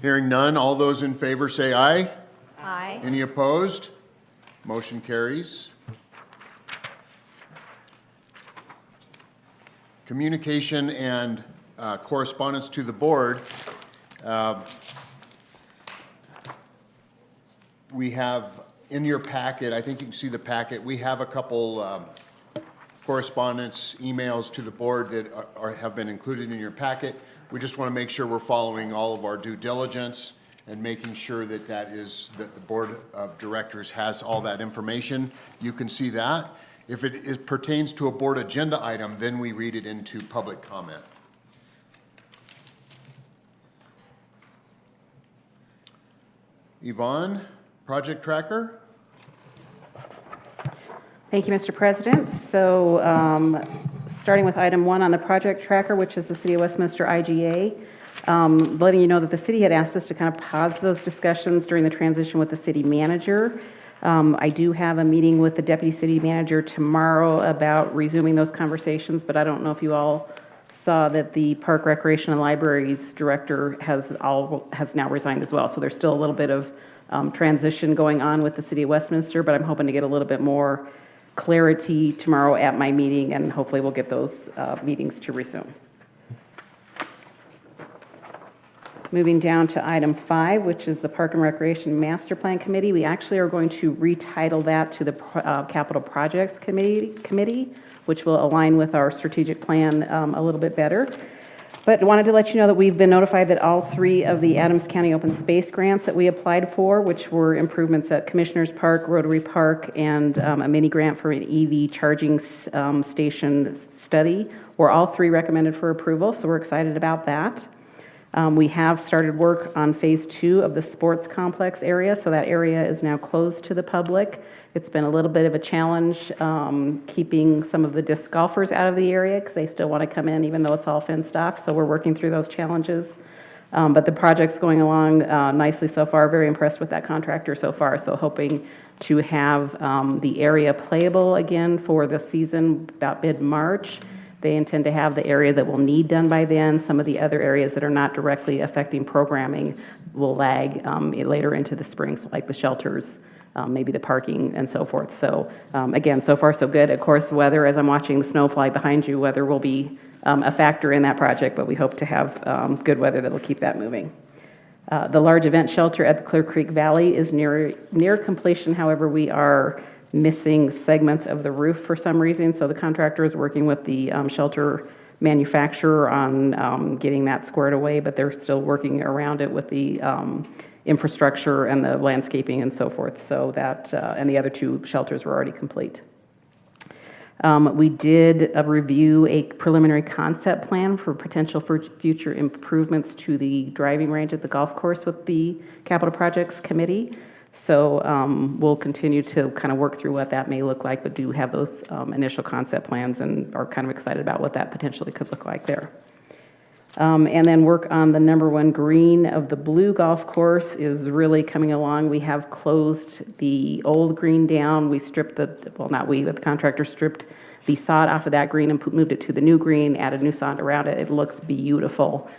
Hearing none, all those in favor say aye. Aye. Any opposed? Motion carries. Communication and correspondence to the board. We have in your packet, I think you can see the packet, we have a couple correspondence emails to the board that have been included in your packet. We just want to make sure we're following all of our due diligence and making sure that that the board of directors has all that information. You can see that. If it pertains to a board agenda item, then we read it into public comment. Yvonne, project tracker. Thank you, Mr. President. So starting with item 1 on the project tracker, which is the City of Westminster IGA, letting you know that the city had asked us to kind of pause those discussions during the transition with the city manager. I do have a meeting with the deputy city manager tomorrow about resuming those conversations, but I don't know if you all saw that the Park, Recreation, and Libraries director has now resigned as well. So there's still a little bit of transition going on with the City of Westminster, but I'm hoping to get a little bit more clarity tomorrow at my meeting, and hopefully we'll get those meetings to resume. Moving down to item 5, which is the Park and Recreation Master Plan Committee. We actually are going to retitle that to the Capital Projects Committee, which will align with our strategic plan a little bit better. But I wanted to let you know that we've been notified that all 3 of the Adams County Open Space grants that we applied for, which were improvements at Commissioners Park, Rotary Park, and a mini grant for an EV charging station study, were all 3 recommended for approval, so we're excited about that. We have started work on phase 2 of the sports complex area, so that area is now closed to the public. It's been a little bit of a challenge keeping some of the disc golfers out of the area because they still want to come in even though it's all fenced off, so we're working through those challenges. But the project's going along nicely so far. Very impressed with that contractor so far, so hoping to have the area playable again for the season about mid-March. They intend to have the area that will need done by then. Some of the other areas that are not directly affecting programming will lag later into the spring, so like the shelters, maybe the parking and so forth. So again, so far so good. Of course, weather, as I'm watching the snow fly behind you, weather will be a factor in that project, but we hope to have good weather that will keep that moving. The large event shelter at the Clear Creek Valley is near completion. However, we are missing segments of the roof for some reason, so the contractor is working with the shelter manufacturer on getting that squared away, but they're still working around it with the infrastructure and the landscaping and so forth, so that and the other 2 shelters were already complete. We did review a preliminary concept plan for potential for future improvements to the driving range at the golf course with the Capital Projects Committee. So we'll continue to kind of work through what that may look like, but do have those initial concept plans and are kind of excited about what that potentially could look like there. And then work on the number 1 green of the blue golf course is really coming along. We have closed the old green down. We stripped the contractor stripped the sod off of that green and moved it to the new green, added new sod around it. It looks beautiful.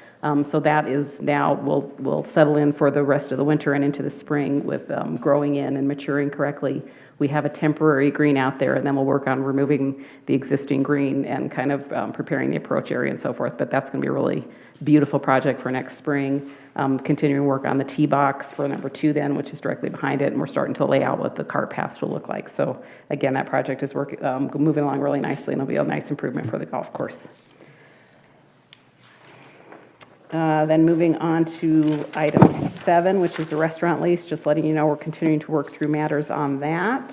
So that is now, will settle in for the rest of the winter and into the spring with growing in and maturing correctly. We have a temporary green out there, and then we'll work on removing the existing green and kind of preparing the approach area and so forth. But that's going to be a really beautiful project for next spring. Continuing work on the tee box for number 2 then, which is directly behind it, and we're starting to lay out what the cart paths will look like. So again, that project is moving along really nicely, and it'll be a nice improvement for the golf course. Then moving on to item 7, which is the restaurant lease, just letting you know we're continuing to work through matters on that.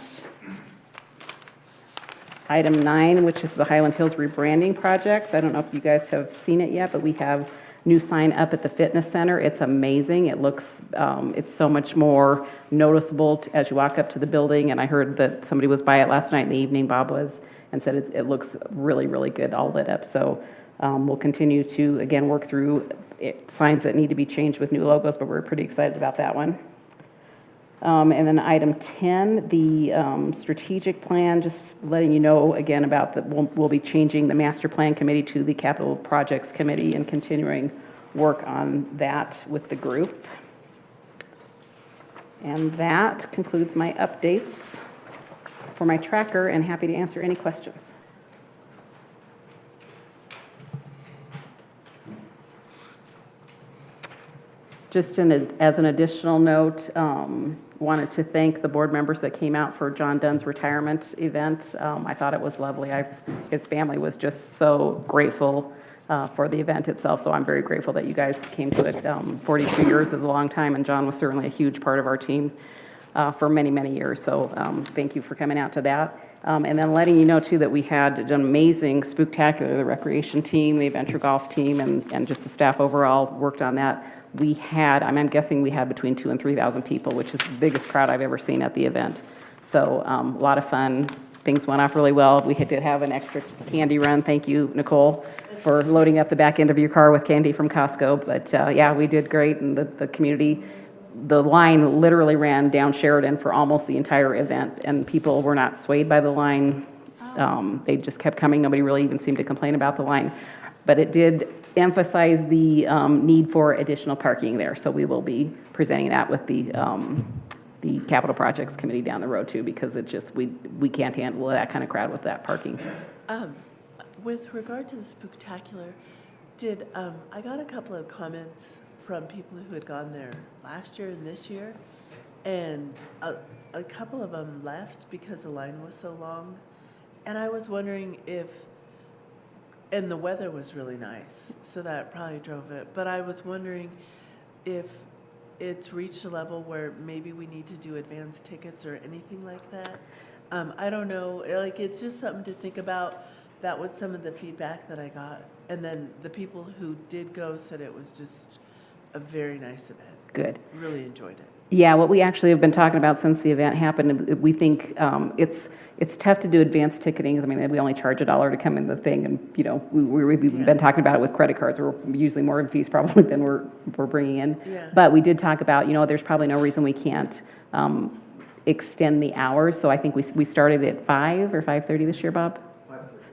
Item 9, which is the Hyland Hills rebranding projects. I don't know if you guys have seen it yet, but we have new sign up at the fitness center. It's amazing. It looks, it's so much more noticeable as you walk up to the building, and I heard that somebody was by it last night in the evening, Bob was, and said it looks really, really good, all lit up. So we'll continue to, again, work through signs that need to be changed with new logos, but we're pretty excited about that one. And then item 10, the strategic plan, just letting you know again about that we'll be changing the master plan committee to the capital projects committee and continuing work on that with the group. And that concludes my updates for my tracker, and happy to answer any questions. Just as an additional note, wanted to thank the board members that came out for John Dunn's retirement event. I thought it was lovely. His family was just so grateful for the event itself, so I'm very grateful that you guys came to it. 42 years is a long time, and John was certainly a huge part of our team for many, many years, so thank you for coming out to that. And then letting you know, too, that we had an amazing spooktacular. The recreation team, the adventure golf team, and just the staff overall worked on that. We had, I'm guessing we had between 2,000 and 3,000 people, which is the biggest crowd I've ever seen at the event. So a lot of fun. Things went off really well. We did have an extra candy run. Thank you, Nicole, for loading up the back end of your car with candy from Costco. But yeah, we did great, and the community, the line literally ran down Sheridan for almost the entire event, and people were not swayed by the line. They just kept coming. Nobody really even seemed to complain about the line. But it did emphasize the need for additional parking there. So we will be presenting that with the Capital Projects Committee down the road too, because it just, we can't handle that kind of crowd with that parking. With regard to the Spooktacular, I got a couple of comments from people who had gone there last year and this year, and a couple of them left because the line was so long. And I was wondering and the weather was really nice, so that probably drove it. But I was wondering if it's reached a level where maybe we need to do advance tickets or anything like that. I don't know, like, it's just something to think about. That was some of the feedback that I got. And then the people who did go said it was just a very nice event. Good. Really enjoyed it. Yeah, what we actually have been talking about since the event happened, we think it's tough to do advanced ticketing. I mean, we only charge $1 to come in the thing, and you know, we've been talking about it with credit cards. We're usually more in fees probably than we're bringing in. Yeah. But we did talk about, you know, there's probably no reason we can't extend the hours. So I think we started at 5 or 5:30 this year, Bob.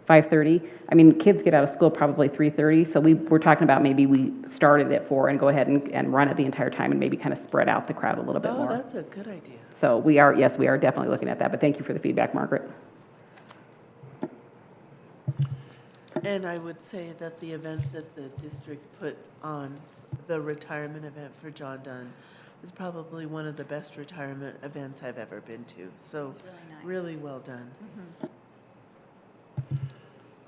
5:30. I mean, kids get out of school probably 3:30, so we're talking about maybe we started at 4 and go ahead and run it the entire time, and maybe kind of spread out the crowd a little bit more. Oh, that's a good idea. So we are definitely looking at that, but thank you for the feedback, Margaret. And I would say that the event that the district put on, the retirement event for John Dunn, was probably one of the best retirement events I've ever been to. So really nice. Really well done. Mm-hmm.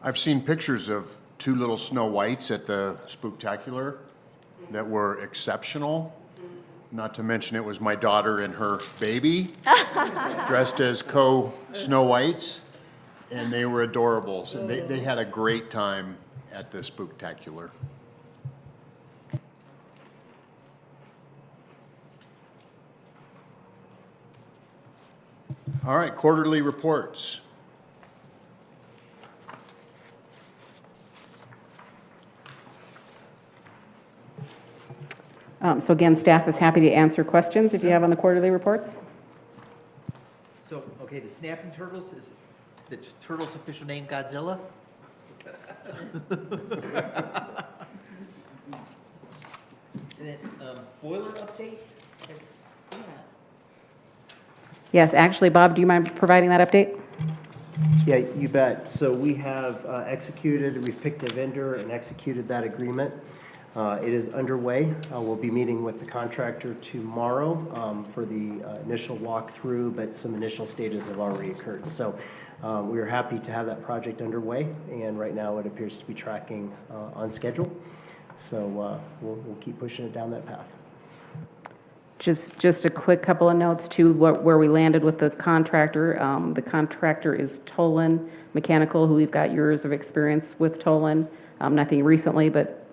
I've seen pictures of 2 little Snow Whites at the Spooktacular that were exceptional. Not to mention it was my daughter and her baby dressed as co-Snow Whites, and they were adorable. So they had a great time at the Spooktacular. All right, quarterly reports. So again, staff is happy to answer questions if you have on the quarterly reports. So, okay, the snapping turtles, is the turtle's official name Godzilla? And then, boiler update? Yes, actually, Bob, do you mind providing that update? Yeah, you bet. So we have we've picked a vendor and executed that agreement. It is underway. We'll be meeting with the contractor tomorrow for the initial walkthrough, but some initial stages have already occurred. So we are happy to have that project underway, and right now it appears to be tracking on schedule. So we'll keep pushing it down that path. Just a quick couple of notes to where we landed with the contractor. The contractor is Tolan Mechanical, who we've got years of experience with Tolan. Nothing recently, but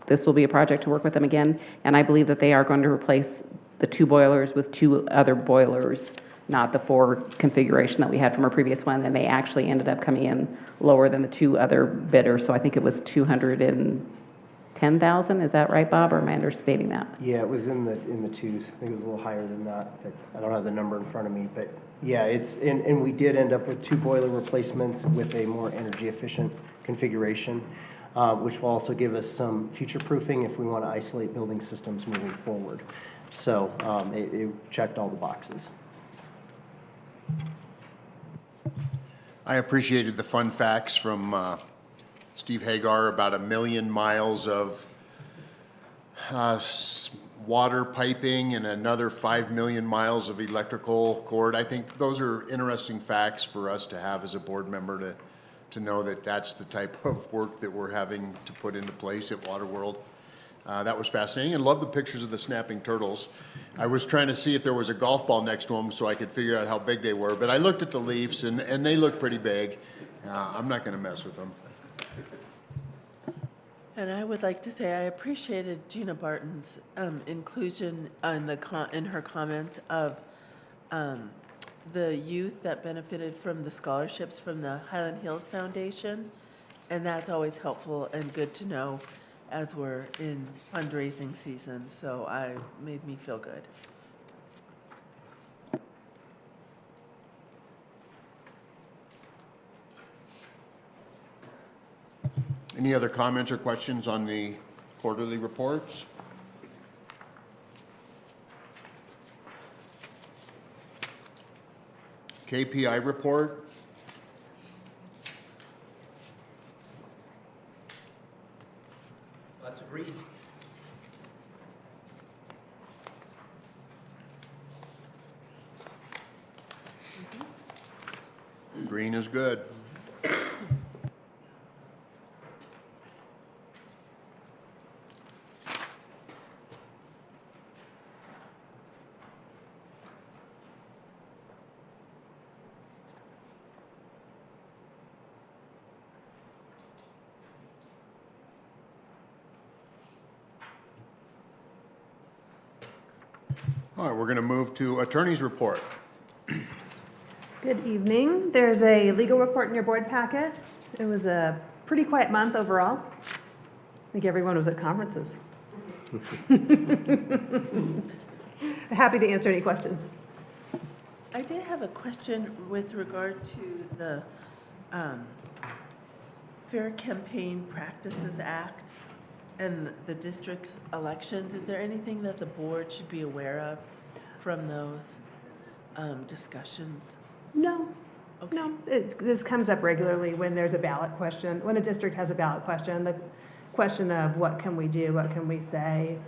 this will be a project to work with them again. And I believe that they are going to replace the 2 boilers with 2 other boilers, not the 4 configuration that we had from our previous one. And they actually ended up coming in lower than the 2 other bidders. So I think it was $210,000. Is that right, Bob, or am I understating that? Yeah, it was in the 2s. I think it was a little higher than that, but I don't have the number in front of me. But yeah, and we did end up with 2 boiler replacements with a more energy efficient configuration. which will also give us some future proofing if we want to isolate building systems moving forward. So it checked all the boxes. I appreciated the fun facts from Steve Hagar about 1 million miles of water piping and another 5 million miles of electrical cord. I think those are interesting facts for us to have as a board member to know that that's the type of work that we're having to put into place at Waterworld. That was fascinating, and love the pictures of the snapping turtles. I was trying to see if there was a golf ball next to them so I could figure out how big they were, but I looked at the leaves and they look pretty big. I'm not gonna mess with them. And I would like to say I appreciated Gina Barton's inclusion in her comments of the youth that benefited from the scholarships from the Highland Hills Foundation. And that's always helpful and good to know as we're in fundraising season. So made me feel good. Any other comments or questions on the quarterly reports? KPI report? Let's agree. Green is good. All right, we're going to move to attorney's report. Good evening. There's a legal report in your board packet. It was a pretty quiet month overall. I think everyone was at conferences. Happy to answer any questions. I did have a question with regard to the Fair Campaign Practices Act and the district elections. Is there anything that the board should be aware of from those discussions? No. Okay. No, this comes up regularly when there's a ballot question, when a district has a ballot question, the question of what can we do, what can we say?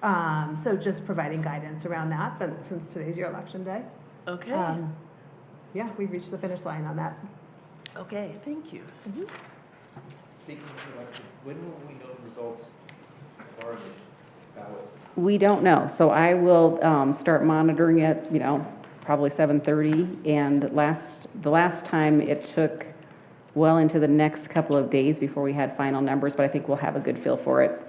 So just providing guidance around that, but since today's your election day. Okay. Yeah, we've reached the finish line on that. Okay, thank you. Speaking of election, when will we know the results for the ballot? We don't know, so I will start monitoring it, probably 7:30. And the last time, it took well into the next couple of days before we had final numbers, but I think we'll have a good feel for it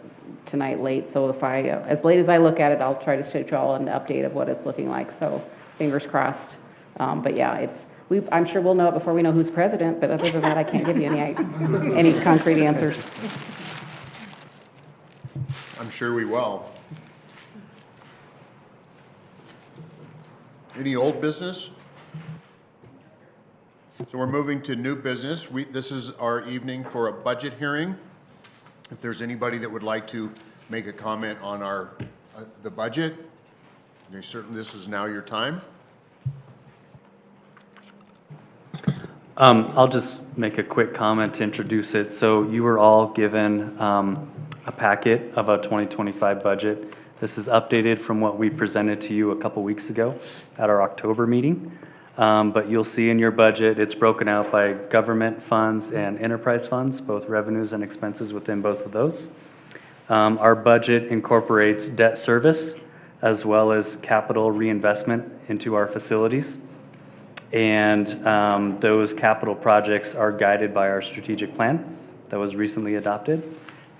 tonight late. So if as late as I look at it, I'll try to show you all an update of what it's looking like, so fingers crossed. But yeah, I'm sure we'll know it before we know who's president, but other than that, I can't give you any concrete answers. I'm sure we will. Any old business? So we're moving to new business. This is our evening for a budget hearing. If there's anybody that would like to make a comment on the budget, this is now your time. I'll just make a quick comment to introduce it. So you were all given a packet of a 2025 budget. This is updated from what we presented to you a couple weeks ago at our October meeting. But you'll see in your budget, it's broken out by government funds and enterprise funds, both revenues and expenses within both of those. Our budget incorporates debt service as well as capital reinvestment into our facilities. And those capital projects are guided by our strategic plan that was recently adopted.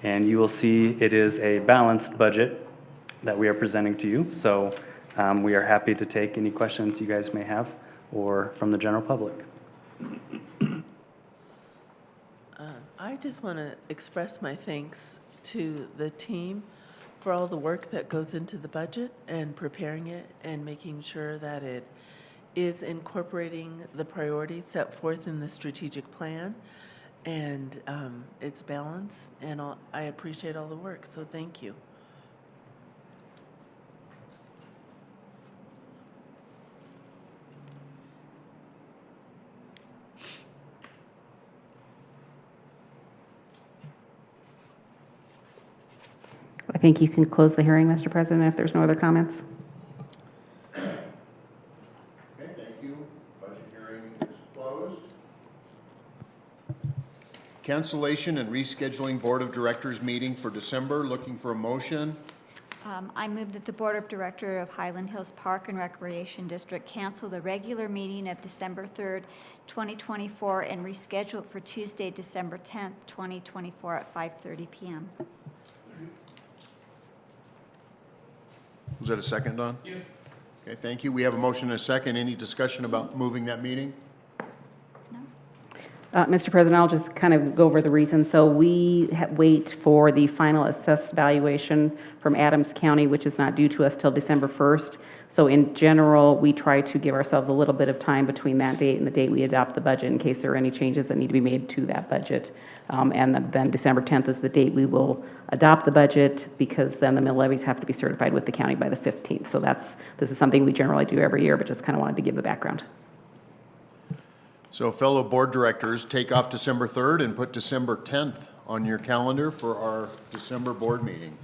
And you will see it is a balanced budget that we are presenting to you. So we are happy to take any questions you guys may have or from the general public. I just want to express my thanks to the team for all the work that goes into the budget and preparing it and making sure that it is incorporating the priorities set forth in the strategic plan and it's balanced, and I appreciate all the work, so thank you. I think you can close the hearing, Mr. President, if there's no other comments. Okay, thank you. Budget hearing is closed. Cancellation and rescheduling Board of Directors meeting for December. Looking for a motion. I move that the Board of Directors of Highland Hills Park and Recreation District cancel the regular meeting of December 3rd, 2024, and reschedule it for Tuesday, December 10th, 2024 at 5:30 p.m. Was that a second, Don? Yes. Okay, thank you. We have a motion and a second. Any discussion about moving that meeting? Mr. President, I'll just kind of go over the reasons. So we wait for the final assessed valuation from Adams County, which is not due to us till December 1st. So in general, we try to give ourselves a little bit of time between that date and the date we adopt the budget in case there are any changes that need to be made to that budget. And then December 10th is the date we will adopt the budget, because then the mill levies have to be certified with the county by the 15th. So this is something we generally do every year, but just kind of wanted to give the background. So fellow board directors, take off December 3rd and put December 10th on your calendar for our December board meeting.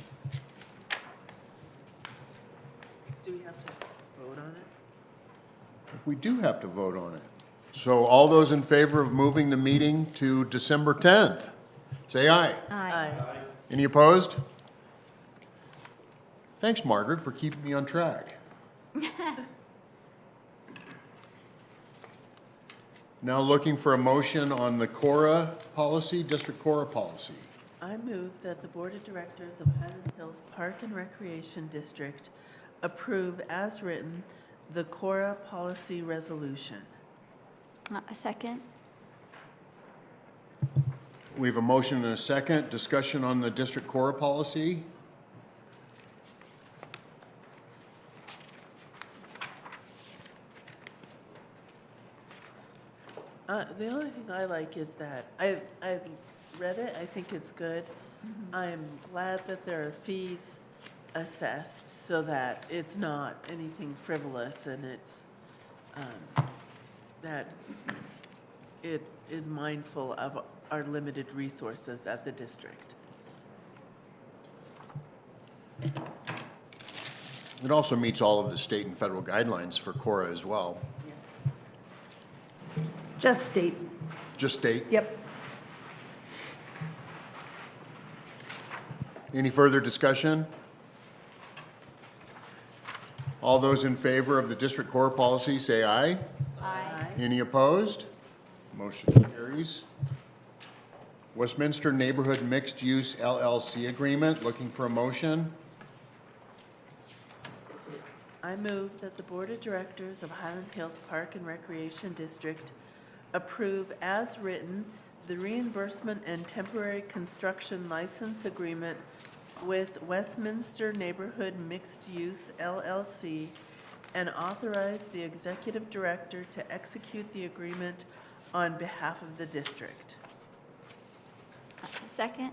Do we have to vote on it? We do have to vote on it. So all those in favor of moving the meeting to December 10th, say aye. Aye. Any opposed? Thanks, Margaret, for keeping me on track. Now looking for a motion on the CORA policy, district CORA policy. I move that the Board of Directors of Highland Hills Park and Recreation District approve as written the CORA policy resolution. A second? We have a motion and a second. Discussion on the district CORA policy. The only thing I like is that I've read it. I think it's good. I'm glad that there are fees assessed so that it's not anything frivolous, and it's that it is mindful of our limited resources at the district. It also meets all of the state and federal guidelines for CORA as well. Just state, Just state. yep. Any further discussion? All those in favor of the district CORA policy, say aye. Aye. Any opposed? Motion carries. Westminster Neighborhood Mixed Use LLC Agreement, looking for a motion. I move that the Board of Directors of Highland Hills Park and Recreation District approve as written the reimbursement and temporary construction license agreement with Westminster Neighborhood Mixed Use LLC, and authorize the executive director to execute the agreement on behalf of the district. Second?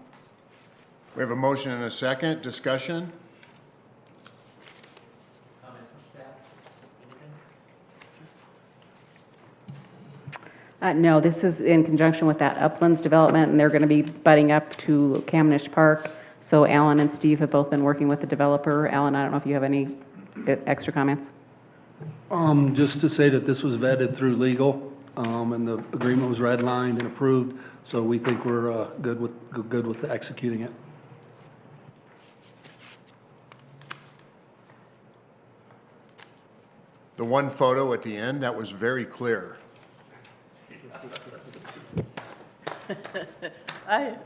We have a motion and a second. Discussion? Comments from staff? Anything? No, this is in conjunction with that Uplands development, and they're going to be butting up to Kamenish Park. So Alan and Steve have both been working with the developer. Alan, I don't know if you have any extra comments? Just to say that this was vetted through legal, and the agreement was redlined and approved, so we think we're good with executing it. The one photo at the end, that was very clear.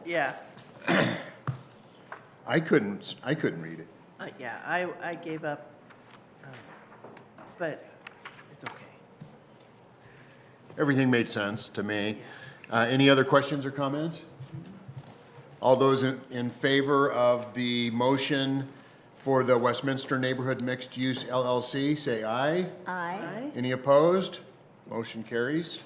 Yeah, I couldn't read it. yeah, I gave up, but it's okay. Everything made sense to me. Any other questions or comments? All those in favor of the motion for the Westminster Neighborhood Mixed Use LLC, say aye. Aye. Any opposed? Motion carries.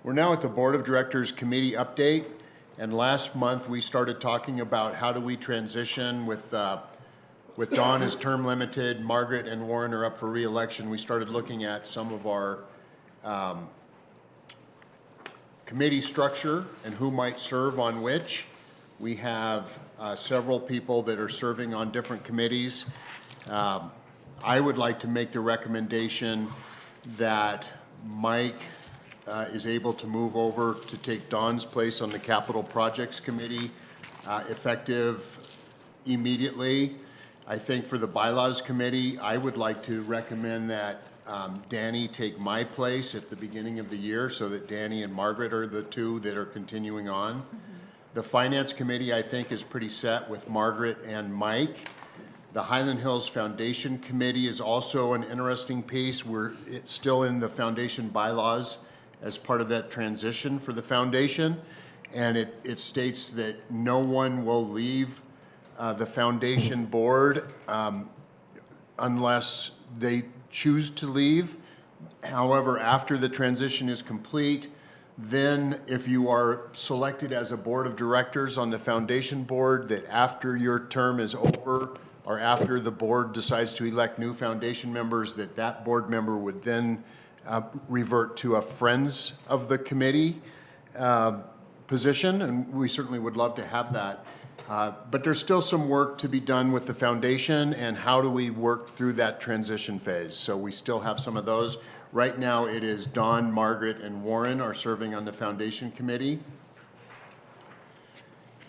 We're now at the Board of Directors Committee update, and last month we started talking about how do we transition with Dawn as term limited, Margaret and Warren are up for re-election. We started looking at some of our committee structure and who might serve on which. We have several people that are serving on different committees. I would like to make the recommendation that Mike is able to move over to take Dawn's place on the Capital Projects Committee, effective immediately. I think for the Bylaws Committee, I would like to recommend that Danny take my place at the beginning of the year so that Danny and Margaret are the two that are continuing on. The Finance Committee, I think, is pretty set with Margaret and Mike. The Highland Hills Foundation Committee is also an interesting piece. It's still in the foundation bylaws as part of that transition for the foundation. And it states that no one will leave the foundation board unless they choose to leave. However, after the transition is complete, then if you are selected as a board of directors on the foundation board, that after your term is over, or after the board decides to elect new foundation members, that board member would then revert to a friends of the committee position, and we certainly would love to have that. But there's still some work to be done with the foundation, and how do we work through that transition phase? So we still have some of those. Right now, it is Dawn, Margaret, and Warren are serving on the foundation committee.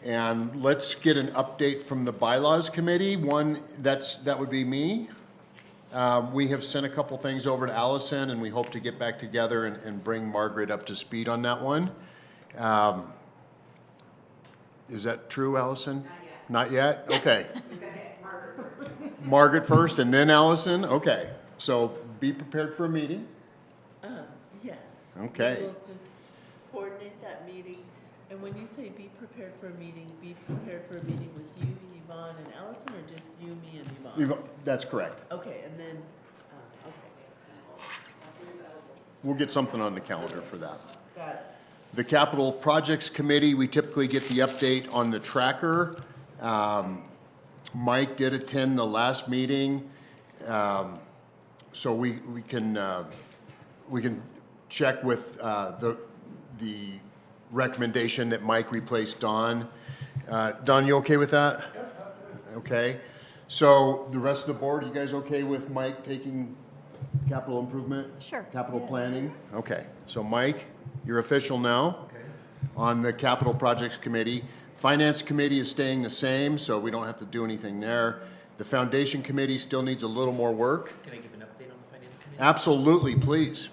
And let's get an update from the bylaws committee. That would be me. We have sent a couple things over to Allison, and we hope to get back together and bring Margaret up to speed on that one. Is that true, Allison? Not yet. Not yet? Okay. Margaret first and then Allison? Okay. So be prepared for a meeting. Yes. Okay. We'll just coordinate that meeting. And when you say be prepared for a meeting, be prepared for a meeting with you, Yvonne, and Allison, or just you, me, and Yvonne? That's correct. Okay, and then, okay. We'll get something on the calendar for that. Got it. The Capital Projects Committee, we typically get the update on the tracker. Mike did attend the last meeting, so we can check with the recommendation that Mike replace Dawn. Dawn, you okay with that? Okay. So the rest of the board, you guys okay with Mike taking capital improvement? Sure. Capital planning? Okay. So Mike, you're official now. Okay. On the Capital Projects Committee. Finance Committee is staying the same, so we don't have to do anything there. The Foundation Committee still needs a little more work. Can I give an update on the Finance Committee? Absolutely, please.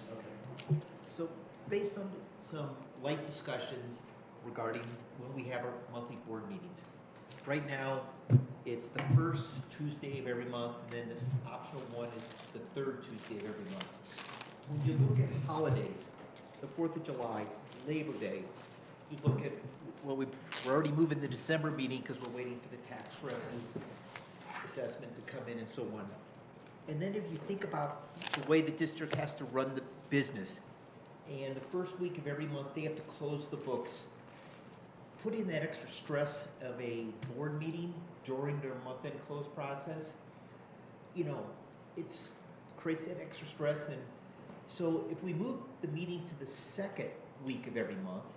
Okay. So based on some light discussions regarding when we have our monthly board meetings, right now, it's the first Tuesday of every month, and then this optional one is the third Tuesday of every month. When you look at holidays, the 4th of July, Labor Day, you look at, well, we're already moving the December meeting because we're waiting for the tax revenue assessment to come in and so on. And then if you think about the way the district has to run the business, and the first week of every month, they have to close the books, put in that extra stress of a board meeting during their month-end close process, you know, it's creates that extra stress. And so if we move the meeting to the second week of every month,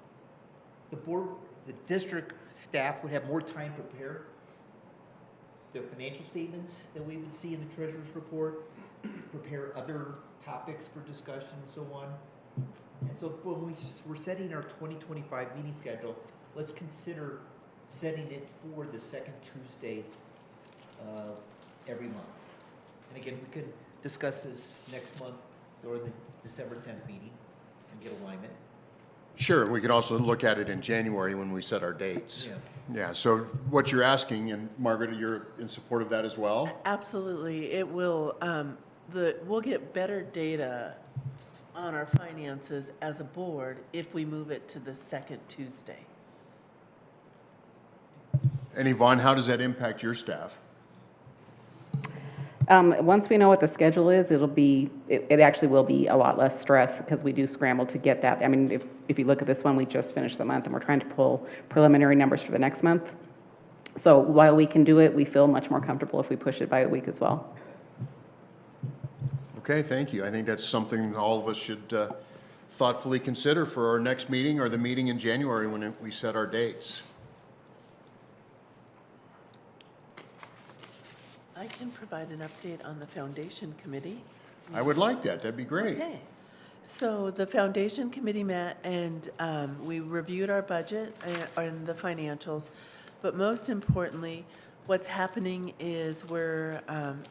the district staff would have more time to prepare the financial statements that we would see in the treasurer's report, prepare other topics for discussion and so on. And so when we're setting our 2025 meeting schedule, let's consider setting it for the second Tuesday of every month. And again, we could discuss this next month during the December 10th meeting and get alignment. Sure, we could also look at it in January when we set our dates. Yeah, so what you're asking, and Margaret, you're in support of that as well? Absolutely. It will, we'll get better data on our finances as a board if we move it to the second Tuesday. And Yvonne, how does that impact your staff? Once we know what the schedule is, it actually will be a lot less stress because we do scramble to get that. I mean, if you look at this one, we just finished the month and we're trying to pull preliminary numbers for the next month. So while we can do it, we feel much more comfortable if we push it by a week as well. Okay, thank you. I think that's something all of us should thoughtfully consider for our next meeting or the meeting in January when we set our dates. I can provide an update on the foundation committee. I would like that. That'd be great. Okay. So the foundation committee met and we reviewed our budget and the financials. But most importantly, what's happening is we're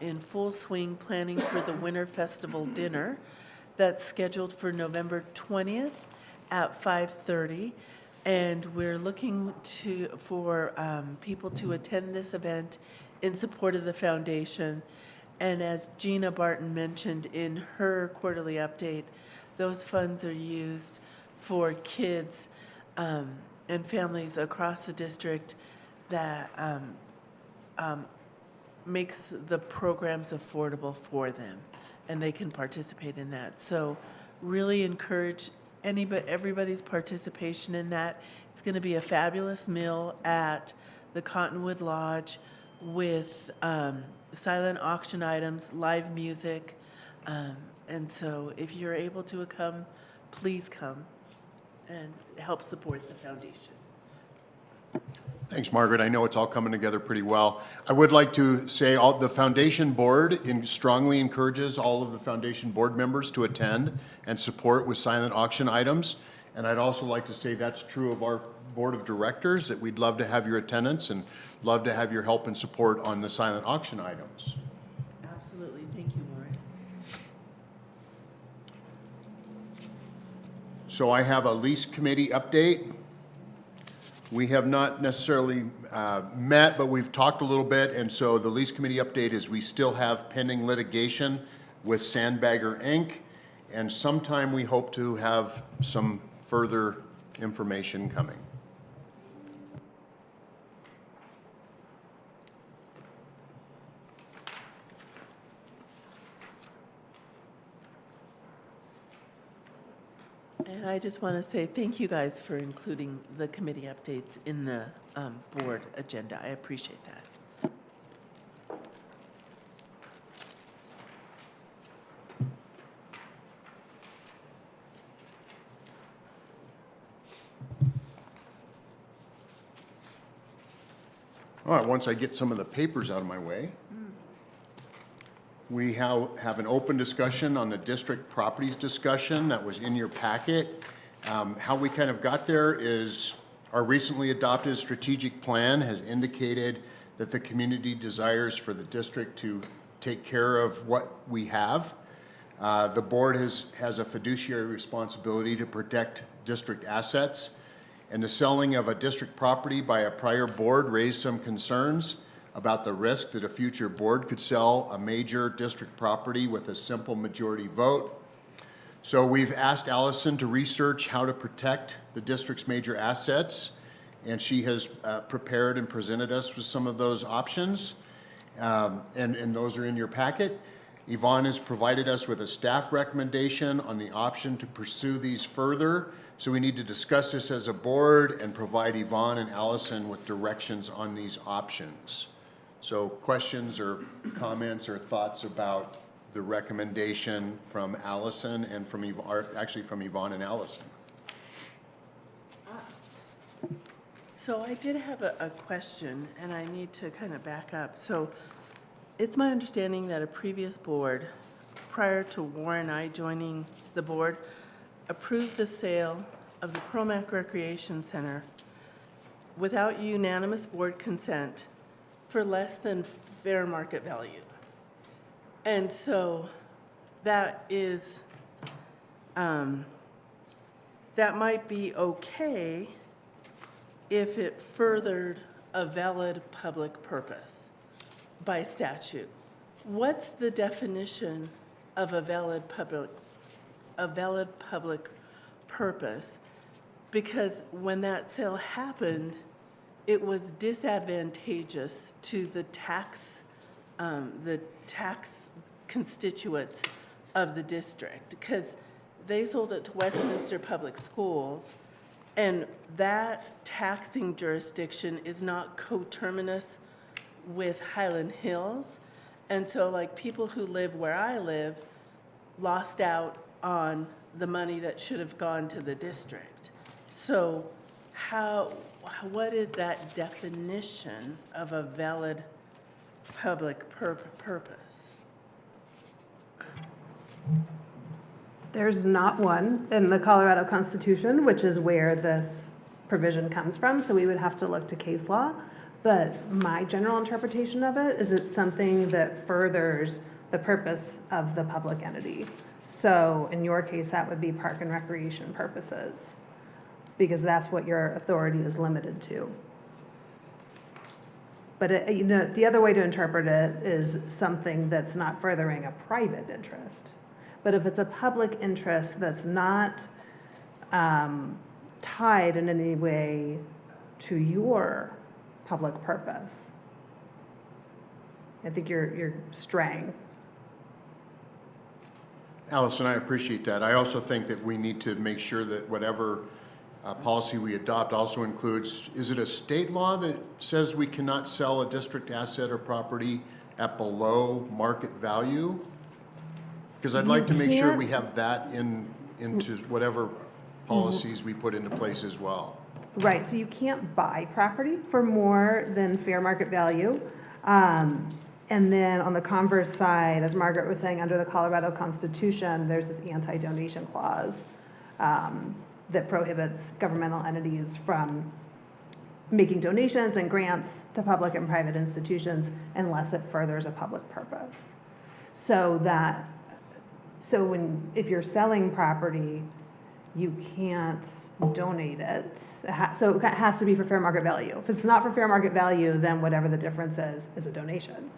in full swing planning for the Winter Festival dinner that's scheduled for November 20th at 5:30. And we're looking for people to attend this event in support of the foundation. And as Gina Barton mentioned in her quarterly update, those funds are used for kids and families across the district that makes the programs affordable for them, and they can participate in that. So really encourage everybody's participation in that. It's going to be a fabulous meal at the Cottonwood Lodge with silent auction items, live music. And so if you're able to come, please come and help support the foundation. Thanks, Margaret. I know it's all coming together pretty well. I would like to say the foundation board strongly encourages all of the foundation board members to attend and support with silent auction items. And I'd also like to say that's true of our board of directors, that we'd love to have your attendance and love to have your help and support on the silent auction items. Absolutely. Thank you, Lori. So I have a lease committee update. We have not necessarily met, but we've talked a little bit, and so the lease committee update is we still have pending litigation with Sandbagger Inc., and sometime we hope to have some further information coming. And I just want to say thank you guys for including the committee updates in the board agenda. I appreciate that. All right, once I get some of the papers out of my way, we have an open discussion on the district properties discussion that was in your packet. How we kind of got there is our recently adopted strategic plan has indicated that the community desires for the district to take care of what we have. The board has a fiduciary responsibility to protect district assets, and the selling of a district property by a prior board raised some concerns about the risk that a future board could sell a major district property with a simple majority vote. So we've asked Allison to research how to protect the district's major assets, and she has prepared and presented us with some of those options, and those are in your packet. Yvonne has provided us with a staff recommendation on the option to pursue these further, so we need to discuss this as a board and provide Yvonne and Allison with directions on these options. So questions or comments or thoughts about the recommendation from Allison and from Yvonne and Allison? So I did have a question, and I need to kind of back up. So it's my understanding that a previous board, prior to Warren and I joining the board, approved the sale of the Cromack Recreation Center without unanimous board consent for less than fair market value. And so that is, that might be okay if it furthered a valid public purpose by statute. What's the definition of a valid public purpose? Because when that sale happened, it was disadvantageous to the tax the tax constituents of the district, because they sold it to Westminster Public Schools, and that taxing jurisdiction is not coterminous with Highland Hills. And so like people who live where I live lost out on the money that should have gone to the district. So what is that definition of a valid public purpose? There's not one in the Colorado Constitution, which is where this provision comes from, so we would have to look to case law. But my general interpretation of it is it's something that furthers the purpose of the public entity. So in your case, that would be park and recreation purposes, because that's what your authority is limited to. But the other way to interpret it is something that's not furthering a private interest. But if it's a public interest that's not tied in any way to your public purpose, I think you're straying. Allison, I appreciate that. I also think that we need to make sure that whatever policy we adopt also includes, is it a state law that says we cannot sell a district asset or property at below market value? Because I'd like to make sure we have that into whatever policies we put into place as well. Right, so you can't buy property for more than fair market value. And then on the converse side, as Margaret was saying, under the Colorado Constitution, there's this anti-donation clause that prohibits governmental entities from making donations and grants to public and private institutions unless it furthers a public purpose. If you're selling property, you can't donate it. So it has to be for fair market value. If it's not for fair market value, then whatever the difference is a donation.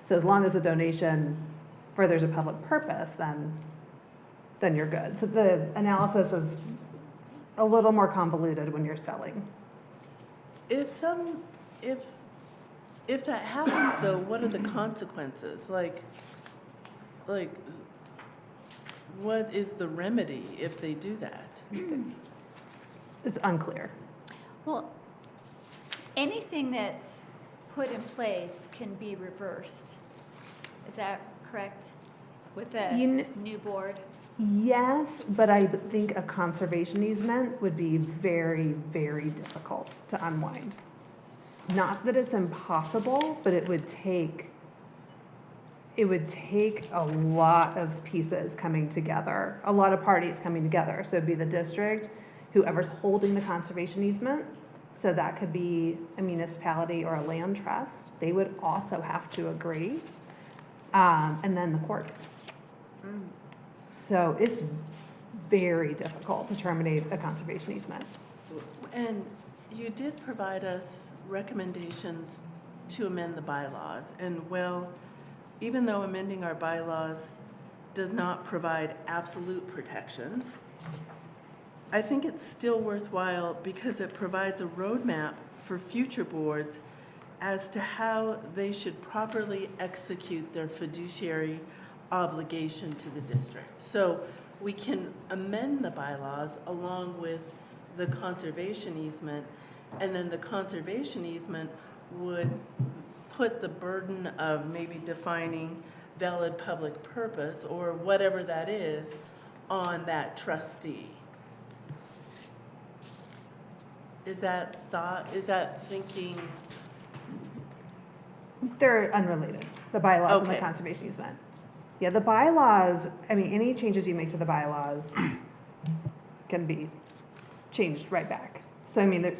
So as long as the donation furthers a public purpose, then you're good. So the analysis is a little more convoluted when you're selling. If that happens though, what are the consequences? Like what is the remedy if they do that? It's unclear. Well, anything that's put in place can be reversed. Is that correct? With a new board? Yes, but I think a conservation easement would be very, very difficult to unwind. Not that it's impossible, but it would take a lot of pieces coming together, a lot of parties coming together. So it'd be the district, whoever's holding the conservation easement, so that could be a municipality or a land trust. They would also have to agree, and then the court. So it's very difficult to terminate a conservation easement. And you did provide us recommendations to amend the bylaws. And well, even though amending our bylaws does not provide absolute protections, I think it's still worthwhile because it provides a roadmap for future boards as to how they should properly execute their fiduciary obligation to the district. So we can amend the bylaws along with the conservation easement, and then the conservation easement would put the burden of maybe defining valid public purpose or whatever that is on that trustee. Is that thinking? They're unrelated, the bylaws and the Okay. conservation easement. Yeah, the bylaws, I mean, any changes you make to the bylaws can be changed right back. So, I mean, if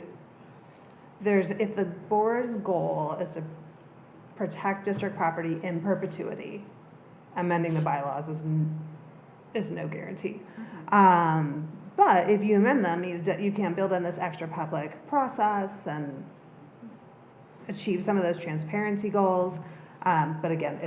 the board's goal is to protect district property in perpetuity, amending the bylaws is no guarantee. But if you amend them, you can build in this extra public process and achieve some of those transparency goals. But again,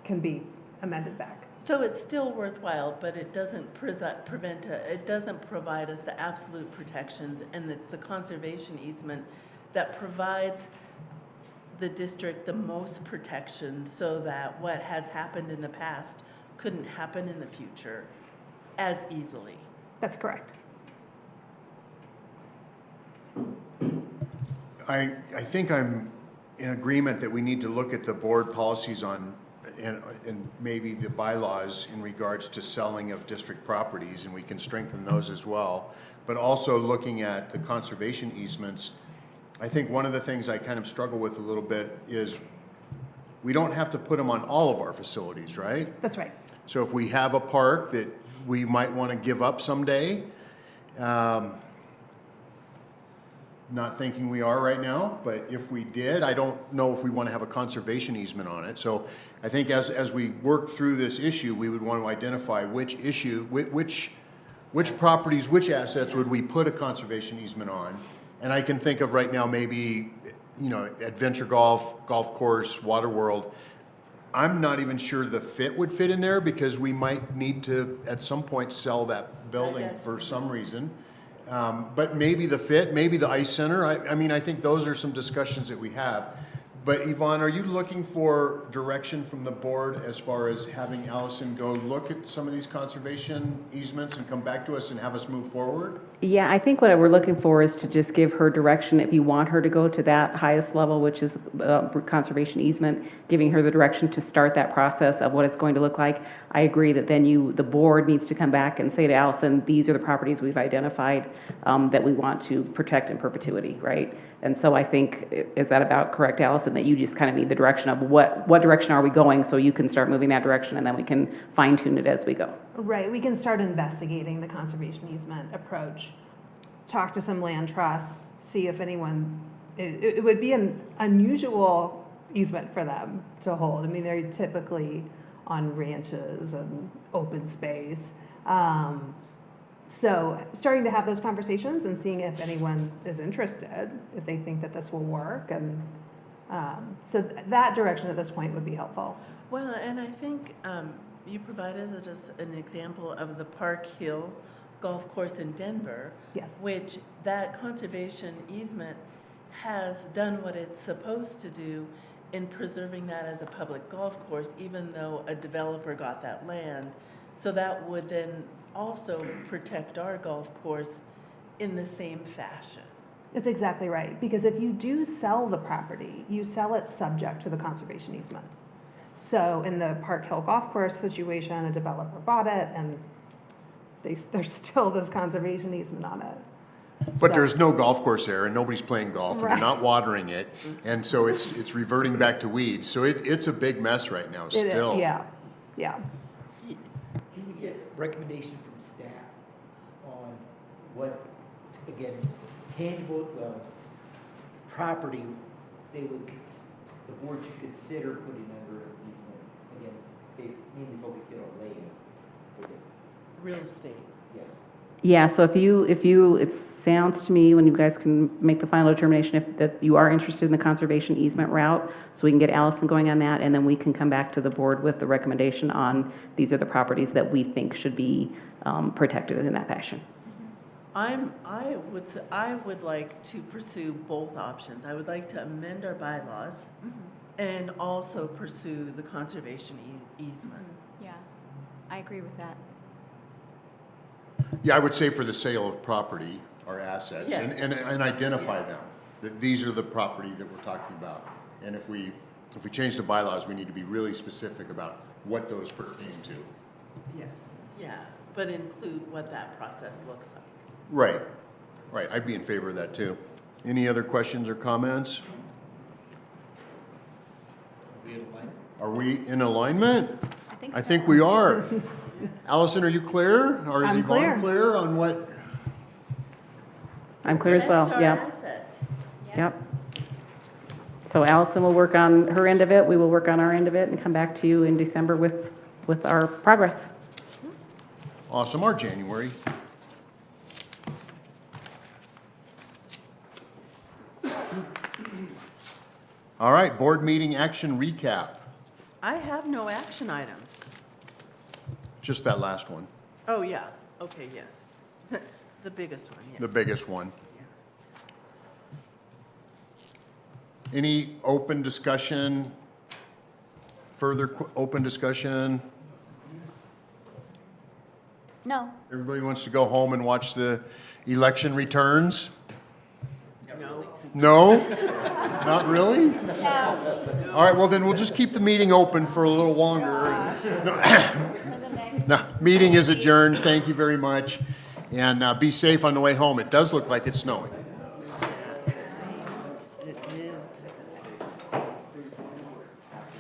can be amended back. So it's still worthwhile, but it doesn't it doesn't provide us the absolute protections, and the conservation easement that provides the district the most protection so that what has happened in the past couldn't happen in the future as easily. That's correct. I think I'm in agreement that we need to look at the board policies on, and maybe the bylaws in regards to selling of district properties, and we can strengthen those as well. But also looking at the conservation easements, I think one of the things I kind of struggle with a little bit is we don't have to put them on all of our facilities, right? That's right. So if we have a park that we might want to give up someday, not thinking we are right now, but if we did, I don't know if we want to have a conservation easement on it. So I think as we work through this issue, we would want to identify which properties, which assets would we put a conservation easement on? And I can think of right now maybe, adventure golf, golf course, water world. I'm not even sure the fit would fit in there because we might need to, at some point, sell that building for some reason. But maybe the fit, maybe the ice center. I mean, I think those are some discussions that we have. But Yvonne, are you looking for direction from the board as far as having Allison go look at some of these conservation easements and come back to us and have us move forward? Yeah, I think what we're looking for is to just give her direction. If you want her to go to that highest level, which is conservation easement, giving her the direction to start that process of what it's going to look like. I agree that then the board needs to come back and say to Allison, these are the properties we've identified that we want to protect in perpetuity, right? And so I think, is that about correct, Allison, that you just kind of need the direction of what direction are we going so you can start moving that direction and then we can fine tune it as we go. Right, we can start investigating the conservation easement approach, talk to some land trusts, see if anyone, it would be an unusual easement for them to hold. I mean, they're typically on ranches and open space. So starting to have those conversations and seeing if anyone is interested, if they think that this will work. And so that direction at this point would be helpful. Well, and I think you provided us an example of the Park Hill Golf Course in Denver, Yes. which that conservation easement has done what it's supposed to do in preserving that as a public golf course, even though a developer got that land. So that would then also protect our golf course in the same fashion. It's exactly right, because if you do sell the property, you sell it subject to the conservation easement. So in the Park Hill Golf Course situation, a developer bought it and there's still this conservation easement on it. But So- there's no golf course there, and nobody's playing golf, and they're Right. not watering it, and so it's reverting back to weeds. So it's a big mess right now It is, still. yeah. Can we get recommendation from staff on what, again, tangible, property they would, the board should consider putting under an easement? Again, mainly focused on land. Real estate. Yes. Yeah, so it sounds to me, when you guys can make the final determination, that you are interested in the conservation easement route, so we can get Allison going on that, and then we can come back to the board with the recommendation on these are the properties that we think should be protected in that fashion. I would like to pursue both options. I would like to amend our bylaws and also pursue the conservation easement. Yeah, I agree with that. Yeah, I would say for the sale of property or assets, Yes. and identify them, that these are the property that we're talking about. And if we change the bylaws, we need to be really specific about what those pertain to. Yes, yeah, but include what that process looks like. Right, I'd be in favor of that too. Any other questions or comments? We have a line? Are we in alignment? I so. think we are. Allison, are you clear? Or is I'm Yvonne clear. clear on what? I'm clear as well, Protect our yep, assets. yep. So Allison will work on her end of it, we will work on our end of it, and come back to you in December with our progress. Awesome, or January. All right, board meeting action recap. I have no action items. Just that last one, Oh, yeah, okay, yes. The biggest one, yeah. the biggest one. Any open discussion? Further open discussion? No. Everybody wants to go home and watch the election returns? No? Not really? No. All right, well then we'll just keep the meeting open for a little longer. No, meeting is adjourned. Thank you very much. And be safe on the way home. It does look like it's snowing.